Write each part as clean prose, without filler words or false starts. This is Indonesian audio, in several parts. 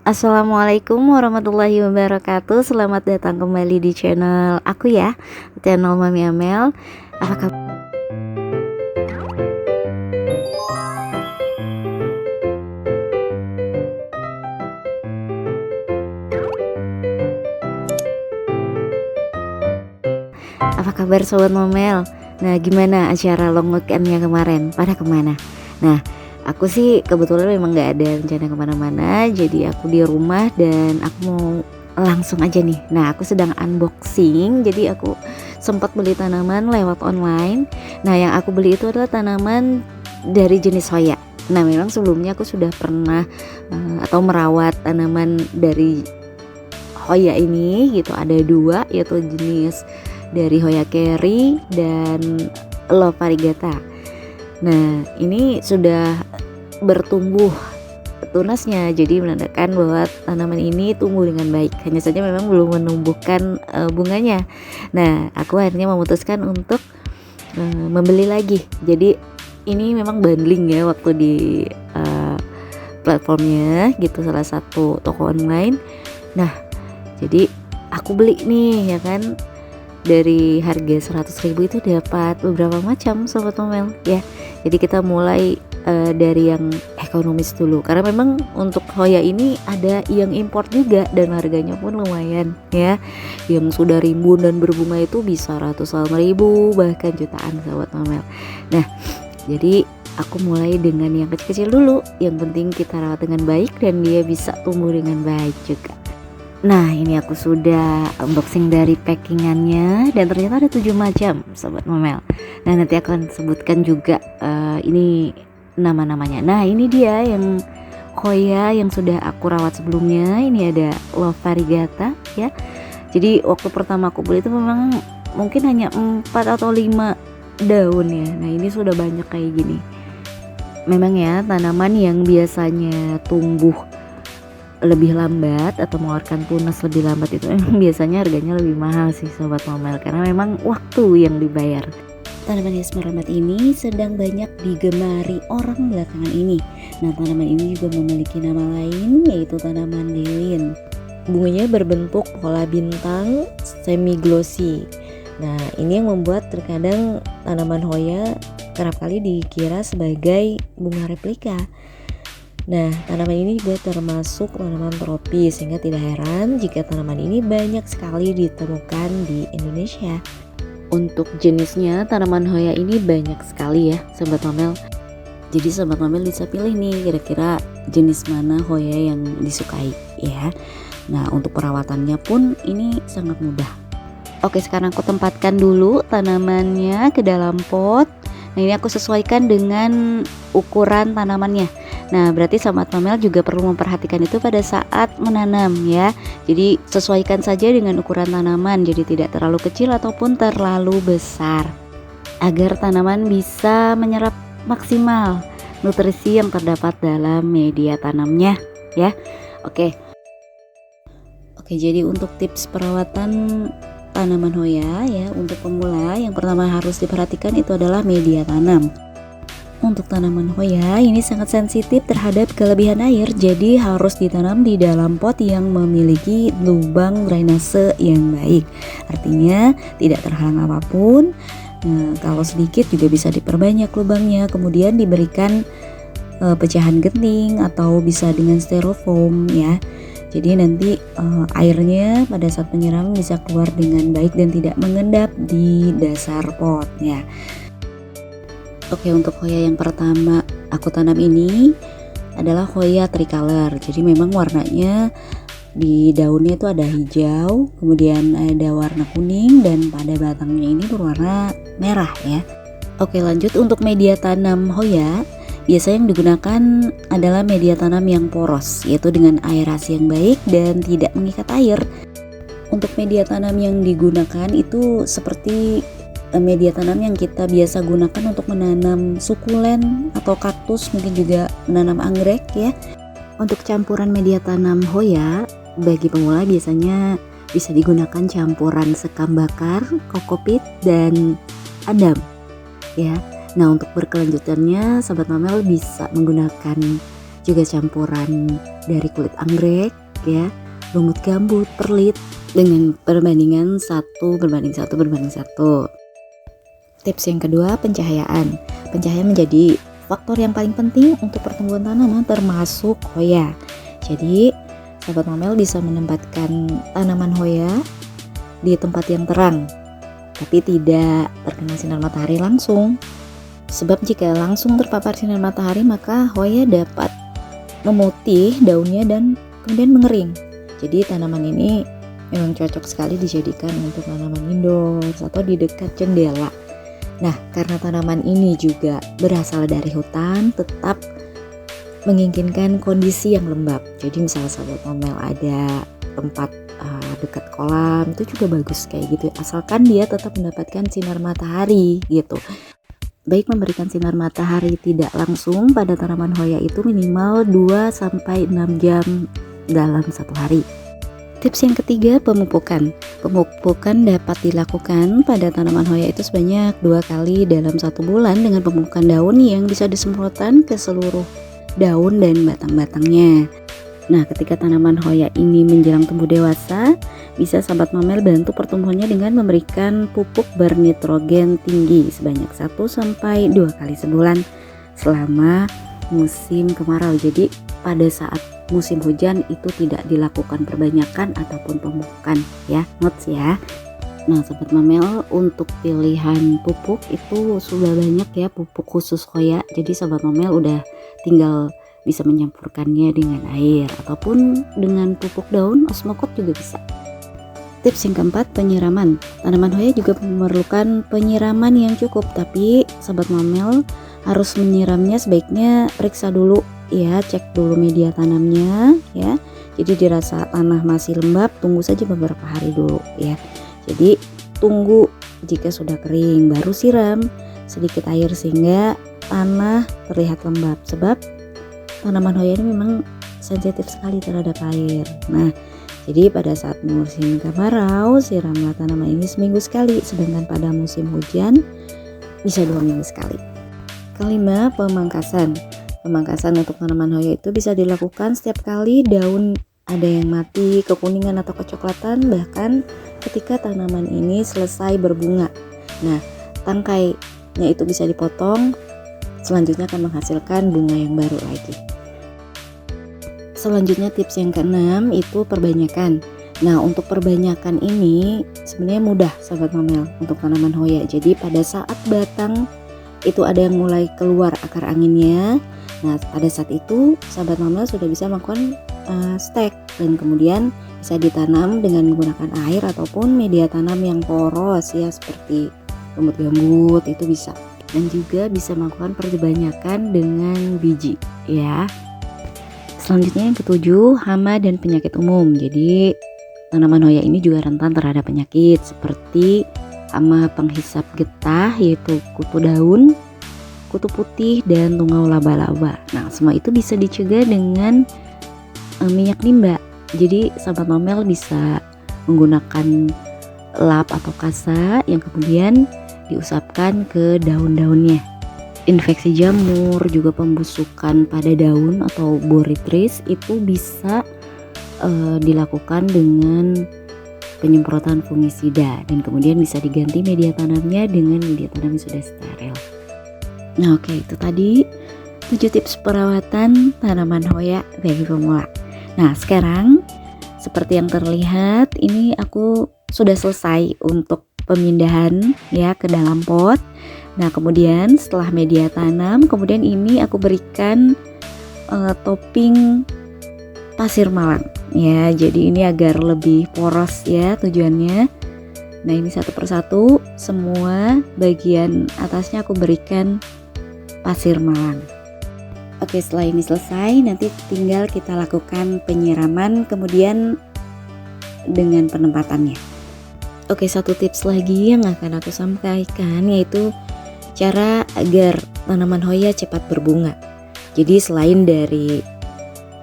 Assalamualaikum warahmatullahi wabarakatuh. Selamat datang kembali di channel aku ya, channel Mami Amel. Apa kabar? Apa kabar Sobat Momel? Nah, gimana acara long weekendnya kemarin? Pada kemana? Nah, aku sih kebetulan memang nggak ada rencana kemana-mana, jadi aku di rumah dan aku mau langsung aja nih. Nah, aku sedang unboxing, jadi aku sempat beli tanaman lewat online. Nah, yang aku beli itu adalah tanaman dari jenis hoya. Nah, memang sebelumnya aku sudah pernah atau merawat tanaman dari hoya ini gitu. Ada dua, yaitu jenis dari Hoya Kerry dan Love Variegata. Nah, ini sudah bertumbuh tunasnya, jadi menandakan bahwa tanaman ini tumbuh dengan baik. Hanya saja memang belum menumbuhkan bunganya. Nah, aku akhirnya memutuskan untuk membeli lagi. Jadi ini memang bundling ya waktu di platformnya gitu, salah satu toko online. Nah, jadi aku beli nih ya kan, dari harga 100.000 itu dapat beberapa macam Sobat Momel ya. Jadi kita mulai dari yang ekonomis dulu, karena memang untuk Hoya ini ada yang import juga dan harganya pun lumayan ya. Yang sudah rimbun dan berbunga itu bisa ratusan ribu bahkan jutaan Sobat Momel. Nah, jadi aku mulai dengan yang kecil-kecil dulu. Yang penting kita rawat dengan baik dan dia bisa tumbuh dengan baik juga. Nah, ini aku sudah unboxing dari packingannya dan ternyata ada 7 macam Sobat Momel. Nah, nanti akan sebutkan juga ini nama-namanya. Nah, ini dia yang Hoya yang sudah aku rawat sebelumnya. Ini ada Love Variegata ya. Jadi waktu pertama aku beli itu memang mungkin hanya 4 atau 5 daun ya. Nah, ini sudah banyak kayak gini. Memang ya, tanaman yang biasanya tumbuh lebih lambat atau mengeluarkan tunas lebih lambat itu biasanya harganya lebih mahal sih Sobat Momel, karena memang waktu yang dibayar. Tanaman hias merambat ini sedang banyak digemari orang belakangan ini. Nah, tanaman ini juga memiliki nama lain, yaitu tanaman lilin. Bunganya berbentuk pola bintang semi glossy. Nah, ini yang membuat terkadang tanaman Hoya kerap kali dikira sebagai bunga replika. Nah, tanaman ini juga termasuk tanaman tropis, sehingga tidak heran jika tanaman ini banyak sekali ditemukan di Indonesia. Untuk jenisnya, tanaman Hoya ini banyak sekali ya Sobat Momel. Jadi Sobat Momel bisa pilih nih kira-kira jenis mana Hoya yang disukai ya. Nah, untuk perawatannya pun ini sangat mudah. Oke, sekarang aku tempatkan dulu tanamannya ke dalam pot. Nah, ini aku sesuaikan dengan ukuran tanamannya. Nah, berarti Sobat Momel juga perlu memperhatikan itu pada saat menanam ya. Jadi sesuaikan saja dengan ukuran tanaman, jadi tidak terlalu kecil ataupun terlalu besar, agar tanaman bisa menyerap maksimal nutrisi yang terdapat dalam media tanamnya ya. Oke, jadi untuk tips perawatan tanaman Hoya ya, untuk pemula yang pertama harus diperhatikan itu adalah media tanam. Untuk tanaman Hoya ini sangat sensitif terhadap kelebihan air, jadi harus ditanam di dalam pot yang memiliki lubang drainase yang baik. Artinya tidak terhalang apapun. Nah, kalau sedikit juga bisa diperbanyak lubangnya, kemudian diberikan pecahan genting atau bisa dengan styrofoam ya. Jadi nanti airnya pada saat penyiraman bisa keluar dengan baik dan tidak mengendap di dasar pot ya. Oke, untuk Hoya yang pertama aku tanam ini adalah Hoya tricolor. Jadi memang warnanya di daunnya itu ada hijau, kemudian ada warna kuning, dan pada batangnya ini berwarna merah ya. Oke, lanjut untuk media tanam Hoya. Biasanya yang digunakan adalah media tanam yang poros, yaitu dengan aerasi yang baik dan tidak mengikat air. Untuk media tanam yang digunakan itu seperti media tanam yang kita biasa gunakan untuk menanam sukulen atau kaktus, mungkin juga menanam anggrek ya. Untuk campuran media tanam Hoya bagi pemula biasanya bisa digunakan campuran sekam bakar, kokopit, dan adam ya. Nah, untuk berkelanjutannya Sobat Momel bisa menggunakan juga campuran dari kulit anggrek ya, lumut gambut, perlit dengan perbandingan 1:1:1. Tips yang kedua, pencahayaan. Pencahayaan menjadi faktor yang paling penting untuk pertumbuhan tanaman termasuk hoya. Jadi sahabat Momel bisa menempatkan tanaman hoya di tempat yang terang, tapi tidak terkena sinar matahari langsung. Sebab jika langsung terpapar sinar matahari maka hoya dapat memutih daunnya dan kemudian mengering. Jadi tanaman ini memang cocok sekali dijadikan untuk tanaman indoor atau di dekat jendela. Nah, karena tanaman ini juga berasal dari hutan, tetap menginginkan kondisi yang lembab. Jadi misalnya sahabat Momel ada tempat dekat kolam, itu juga bagus kayak gitu, asalkan dia tetap mendapatkan sinar matahari gitu. Baik memberikan sinar matahari tidak langsung pada tanaman hoya itu minimal 2-6 jam dalam satu hari. Tips yang ketiga, pemupukan. Pemupukan dapat dilakukan pada tanaman hoya itu sebanyak 2 kali dalam 1 bulan dengan pemupukan daun yang bisa disemprotkan ke seluruh daun dan batang-batangnya. Nah, ketika tanaman hoya ini menjelang tumbuh dewasa, bisa sahabat Momel bantu pertumbuhannya dengan memberikan pupuk bernitrogen tinggi sebanyak 1-2 kali sebulan selama musim kemarau. Jadi pada saat musim hujan itu tidak dilakukan perbanyakan ataupun pemupukan ya, notes ya. Nah sahabat Momel, untuk pilihan pupuk itu sudah banyak ya, pupuk khusus hoya. Jadi sahabat Momel udah tinggal bisa menyampurkannya dengan air ataupun dengan pupuk daun osmokot juga bisa. Tips yang keempat, penyiraman. Tanaman hoya juga memerlukan penyiraman yang cukup, tapi sahabat Momel harus menyiramnya sebaiknya periksa dulu ya, cek dulu media tanamnya ya. Jadi dirasa tanah masih lembab, tunggu saja beberapa hari dulu ya. Jadi tunggu jika sudah kering baru siram sedikit air sehingga tanah terlihat lembab, sebab tanaman hoya ini memang sensitif sekali terhadap air. Nah, jadi pada saat musim kemarau siramlah tanaman ini seminggu sekali, sedangkan pada musim hujan bisa 2 minggu sekali. Kelima, pemangkasan. Pemangkasan untuk tanaman hoya itu bisa dilakukan setiap kali daun ada yang mati, kekuningan atau kecoklatan, bahkan ketika tanaman ini selesai berbunga. Nah, tangkainya itu bisa dipotong, selanjutnya akan menghasilkan bunga yang baru lagi. Selanjutnya tips yang keenam itu perbanyakan. Nah, untuk perbanyakan ini sebenarnya mudah sahabat Momel untuk tanaman hoya. Jadi pada saat batang itu ada yang mulai keluar akar anginnya, nah pada saat itu sahabat Momel sudah bisa melakukan stek dan kemudian bisa ditanam dengan menggunakan air ataupun media tanam yang poros ya, seperti lumut gambut itu bisa, dan juga bisa melakukan perbanyakan dengan biji ya. Selanjutnya yang ketujuh, hama dan penyakit umum. Jadi tanaman hoya ini juga rentan terhadap penyakit seperti hama penghisap getah yaitu kutu daun, kutu putih, dan tungau laba-laba. Nah, semua itu bisa dicegah dengan minyak nimba. Jadi sahabat Momel bisa menggunakan lap atau kasa yang kemudian diusapkan ke daun-daunnya. Infeksi jamur, juga pembusukan pada daun atau boritris itu bisa dilakukan dengan penyemprotan fungisida, dan kemudian bisa diganti media tanamnya dengan media tanam yang sudah steril. Nah oke, itu tadi 7 tips perawatan tanaman hoya bagi pemula. Nah sekarang seperti yang terlihat ini aku sudah selesai untuk pemindahan ya ke dalam pot. Nah kemudian setelah media tanam, kemudian ini aku berikan topping pasir malang ya, jadi ini agar lebih poros ya tujuannya. Nah ini satu persatu semua bagian atasnya aku berikan pasir malang. Oke, setelah ini selesai nanti tinggal kita lakukan penyiraman kemudian dengan penempatannya. Oke, satu tips lagi yang akan aku sampaikan yaitu cara agar tanaman hoya cepat berbunga. Jadi selain dari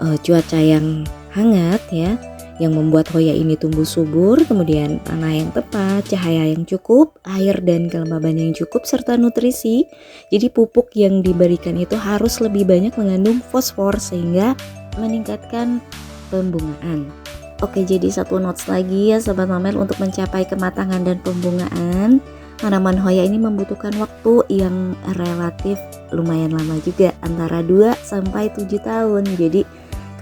cuaca yang hangat ya, Yang membuat Hoya ini tumbuh subur, kemudian tanah yang tepat, cahaya yang cukup, air dan kelembaban yang cukup, serta nutrisi. Jadi pupuk yang diberikan itu harus lebih banyak mengandung fosfor sehingga meningkatkan pembungaan. Oke, jadi satu notes lagi ya Sobat Mamel, untuk mencapai kematangan dan pembungaan, tanaman Hoya ini membutuhkan waktu yang relatif lumayan lama juga, antara 2 sampai 7 tahun. Jadi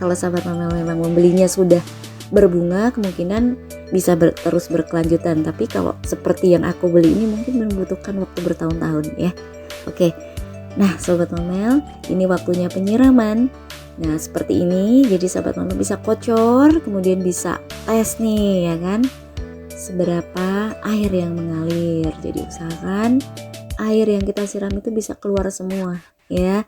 kalau Sobat Mamel memang membelinya sudah berbunga, kemungkinan bisa terus berkelanjutan. Tapi kalau seperti yang aku beli ini mungkin membutuhkan waktu bertahun-tahun ya. Oke, nah Sobat Mamel, ini waktunya penyiraman. Nah seperti ini, jadi Sobat Mamel bisa kocor, kemudian bisa tes nih ya kan, seberapa air yang mengalir. Jadi usahakan air yang kita siram itu bisa keluar semua ya.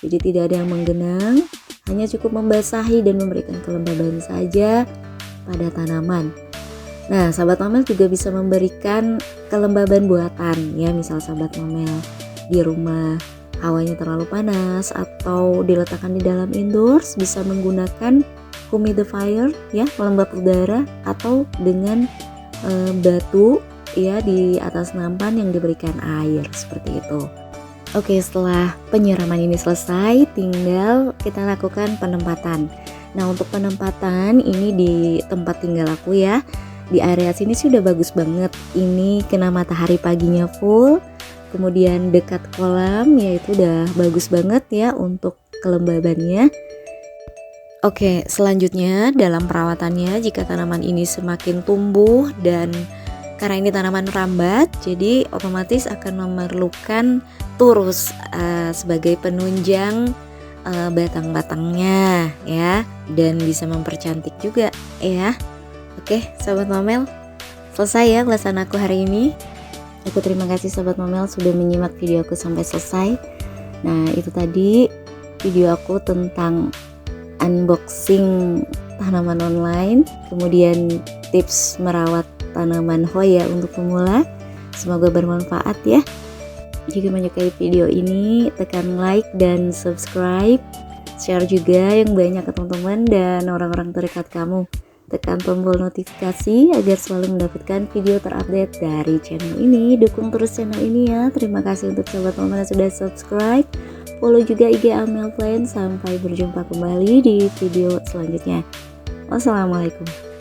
Jadi tidak ada yang menggenang, hanya cukup membasahi dan memberikan kelembaban saja pada tanaman. Nah, Sobat Mamel juga bisa memberikan kelembaban buatan ya. Misal Sobat Mamel di rumah hawanya terlalu panas atau diletakkan di dalam indoors, bisa menggunakan humidifier ya, pelembab udara, atau dengan batu ya di atas nampan yang diberikan air seperti itu. Oke, setelah penyiraman ini selesai, tinggal kita lakukan penempatan. Nah, untuk penempatan ini di tempat tinggal aku ya, di area sini sih udah bagus banget. Ini kena matahari paginya full, kemudian dekat kolam ya, itu udah bagus banget ya untuk kelembabannya. Oke, selanjutnya dalam perawatannya, jika tanaman ini semakin tumbuh dan karena ini tanaman rambat, jadi otomatis akan memerlukan turus sebagai penunjang batang-batangnya ya, dan bisa mempercantik juga ya. Oke Sobat Mamel, selesai ya ulasan aku hari ini. Aku terima kasih Sobat Mamel sudah menyimak video aku sampai selesai. Nah itu tadi video aku tentang unboxing tanaman online, kemudian tips merawat tanaman Hoya untuk pemula. Semoga bermanfaat ya. Jika menyukai video ini, tekan like dan subscribe, share juga yang banyak ke teman-teman dan orang-orang terdekat kamu. Tekan tombol notifikasi agar selalu mendapatkan video terupdate dari channel ini. Dukung terus channel ini ya. Terima kasih untuk Sobat Mamel yang sudah subscribe. Follow juga IG Amel Plan. Sampai berjumpa kembali di video selanjutnya. Wassalamualaikum.